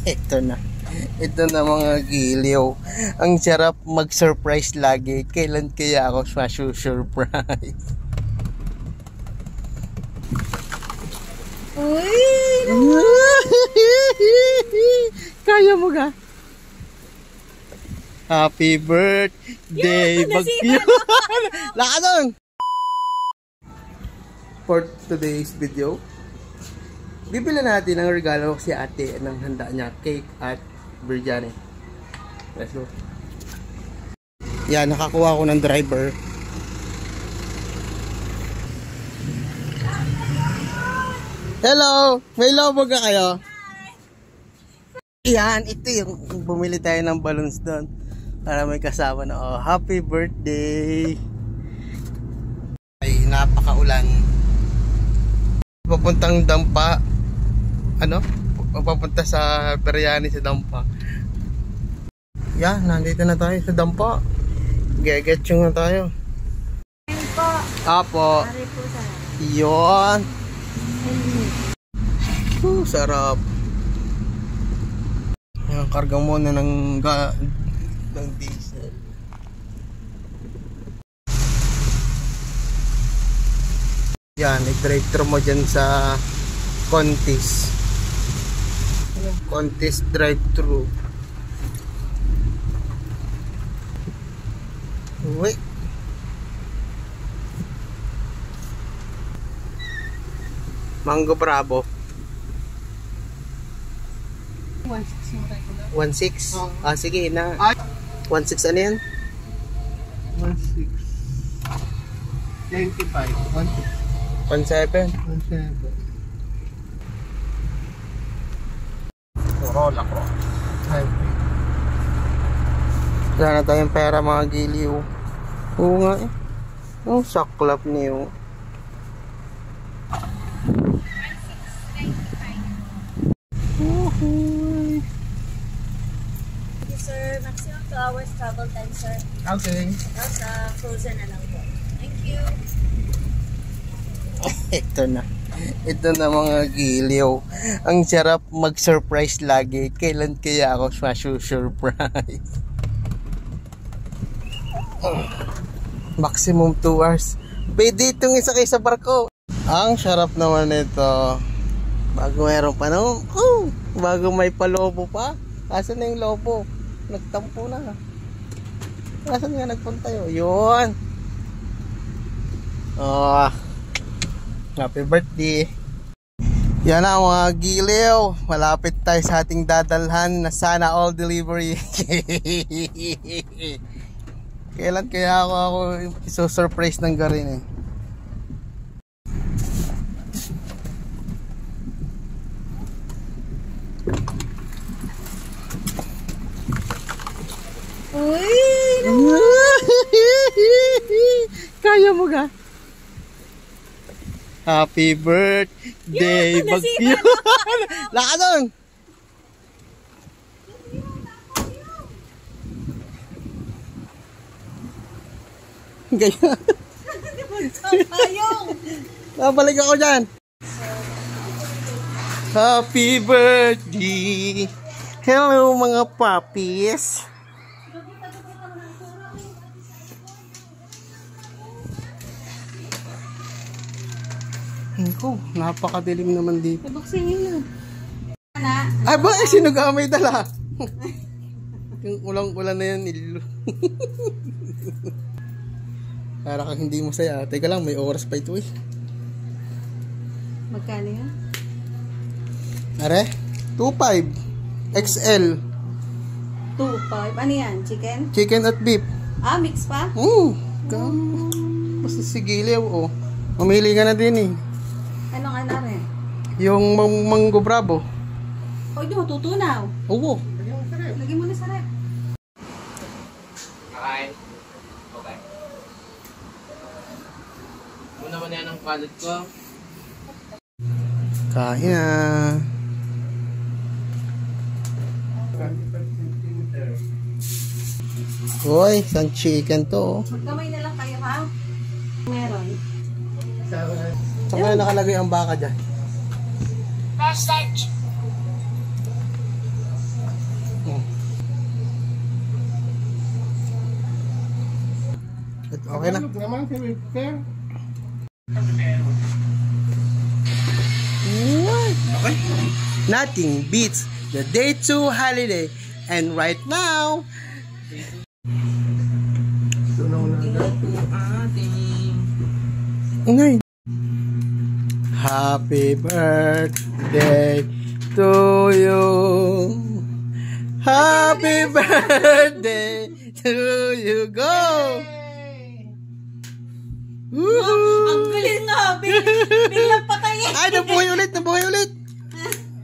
Ito na. Ito na mga giliw. Ang sarap mag-surprise lagi. Kailan kaya ako surprise? Uy! Kaya mo ga? Happy birthday, Bagyo! Lakadon! For today's video, bibili natin ang regalo si ate ng handa niya, cake at biryani. Let's go. Yan, nakakuha ko ng driver. Hello! May lobo ka kayo? Yan, ito yung bumili tayo ng balloons doon para may kasama na, oh, happy birthday! Ay, napakaulan. Papuntang Dampa. Ano? Papunta sa biryani sa Dampa. Yan, nandito na tayo sa Dampa. Gegetchung na tayo. Apo. Yun. Sarap. Yan, karga muna ng diesel. Yan, i-drive-thru mo dyan sa Contis. Contis drive-thru. Uy. Mango Bravo. 1.6? Ah, sige na. 1.6 ano yan? 1.6 95 1.7? 1.7 Corolla ko. Wala na tayong pera mga giliw. Oo nga eh. Oh, saklap niyo. Sir, maximum 2 hours travel time, sir. Okay. Tapos frozen na lang po. Thank you. Ito na. Ito na mga giliw. Ang sarap mag-surprise lagi. Kailan kaya ako surprise? Maximum 2 hours. Pwede itong isakay sa barko. Ang sarap naman ito. Bago mayroon pa no? Oh, bago may palobo pa. Asan na yung lobo? Nagtampo na. Asan nga nagpunta yun? Yun. Oh, happy birthday. Yan na mga giliw. Malapit tayo sa ating dadalhan na sana all delivery. Kailan kaya ako iso-surprise ng garin eh. Uy! Kaya mo ga? Happy birthday, Bagyo! Lakadon! Ganyan. Babalik ako dyan. Happy birthday. Hello mga puppies. Ko, napakadilim naman dito. Ibuksin niyo. Ana. Ay ba, sino ka may dala? Yung ulang-ulan na yan, nilo. Para kang hindi mo saya. Teka lang, may oras pa ito eh. Magkano yan? Are? 2.5 XL. 2.5. Ano yan? Chicken? Chicken at beef. Ah, mix pa? Basta sigiliw oh. Mamili ka na din eh. Anong ano rin? Yung Mango Bravo. O, hindi mo tutunaw. Oo. Lagyan mo na sa rep. Kakain. Okay. Muna mo na yan ang kalat ko. Kain na. Hoy, isang chicken to. Magkamay na lang kayo ha. Meron. Saan kaya nakalagay ang baka dyan? Okay na. Okay. Nothing beats the day 2 holiday. And right now, Ngay. Happy birthday to you. Happy birthday to you. Go! Woohoo! Ang galing nga. Biglang patayin. Ay, nabuhay ulit, nabuhay ulit.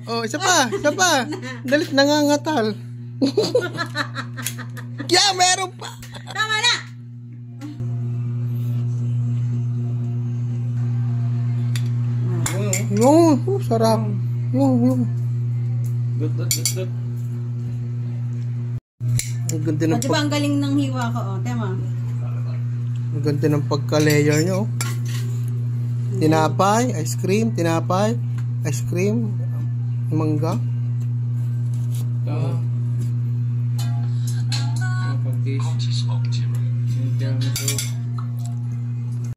Oh, isa pa, isa pa. Dalit nangangatal. Yeah, meron pa. Tama na. Yung, sarap. Yung. Dut. Ang ganda ng, O, diba ang galing ng hiwa ko? O, tema. ang ganda ng pagka-layer nyo. Tinapay, ice cream, mangga. Tama.